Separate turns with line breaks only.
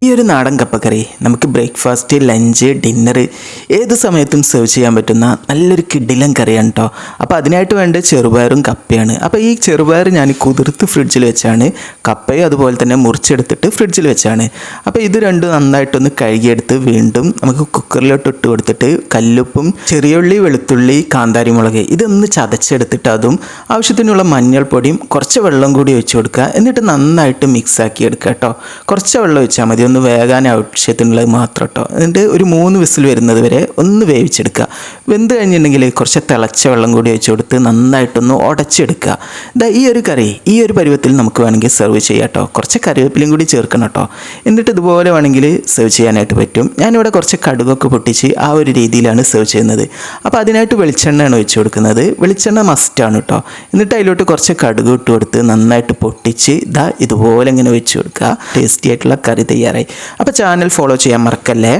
ഈ ഒരു നാടൻ കപ്പക്കറി നമുക്ക് ബ്രേക്ക്ഫാസ്റ്റ്, ലഞ്ച്, ഡിന്നർ ഏത് സമയത്തും സെർവ് ചെയ്യാൻ പറ്റുന്ന നല്ലൊരു കിടിലൻ കറിയാണ് കേട്ടോ. അപ്പോൾ അതിനായിട്ട് വേണ്ട ചെറുപയറും കപ്പയാണ്. അപ്പോൾ ഈ ചെറുപയർ ഞാൻ കുതിർത്ത് ഫ്രിഡ്ജിൽ വെച്ചാണ്, കപ്പയും അതുപോലെ തന്നെ മുറിച്ചെടുത്തിട്ട് ഫ്രിഡ്ജിൽ വെച്ചാണ്. അപ്പോൾ ഇത് രണ്ടും നന്നായിട്ടൊന്ന് കഴുകിയെടുത്ത് വീണ്ടും നമുക്ക് കുക്കറിലോട്ട് ഇട്ട് കൊടുത്തിട്ട് കല്ലുപ്പും ചെറിയുള്ളി, വെളുത്തുള്ളി, കാന്താരിമുളക് ഇതൊന്ന് ചതച്ചെടുത്തിട്ട് അതും ആവശ്യത്തിനുള്ള മഞ്ഞൾപ്പൊടിയും കുറച്ച് വെള്ളം കൂടി ഒഴിച്ച് കൊടുക്കുക. എന്നിട്ട് നന്നായിട്ട് മിക്സ് ആക്കി എടുക്കുക കേട്ടോ. കുറച്ച് വെള്ളം ഒഴിച്ചാൽ മതി, ഒന്ന് വേകാൻ ആവശ്യത്തിനുള്ളത് മാത്രം കേട്ടോ. എന്നിട്ട് ഒരു 3 വിസിൽ വരുന്നത് വരെ ഒന്ന് വേവിച്ചെടുക്കുക. വെന്ത് കഴിഞ്ഞിട്ടുണ്ടെങ്കിൽ കുറച്ച് തിളച്ച വെള്ളം കൂടി ഒഴിച്ച് കൊടുത്ത് നന്നായിട്ടൊന്ന് ഉടച്ചെടുക്കുക. ഈ ഒരു കറി ഈ ഒരു പരുവത്തിൽ നമുക്ക് വേണമെങ്കിൽ സെർവ് ചെയ്യാം കേട്ടോ. കുറച്ച് കറിവേപ്പിലയും കൂടി ചേർക്കണം കേട്ടോ. എന്നിട്ട് ഇതുപോലെ വേണമെങ്കിൽ സെർവ് ചെയ്യാനായിട്ട് പറ്റും. ഞാനിവിടെ കുറച്ച് കടുകൊക്കെ പൊട്ടിച്ച് ആ ഒരു രീതിയിലാണ് സെർവ് ചെയ്യുന്നത്. അപ്പോൾ അതിനായിട്ട് വെളിച്ചെണ്ണയാണ് ഒഴിച്ച് കൊടുക്കുന്നത്. വെളിച്ചെണ്ണ മസ്റ്റാണ് കേട്ടോ. എന്നിട്ട് അതിലോട്ട് കുറച്ച് കടുക് ഇട്ട് കൊടുത്ത് നന്നായിട്ട് പൊട്ടിച്ച് ഇതുപോലെ ഇങ്ങനെ വെച്ച് കൊടുക്കുക. ടേസ്റ്റി ആയിട്ടുള്ള കറി തയ്യാറായി. അപ്പോൾ ചാനൽ ഫോളോ ചെയ്യാൻ മറക്കല്ലേ.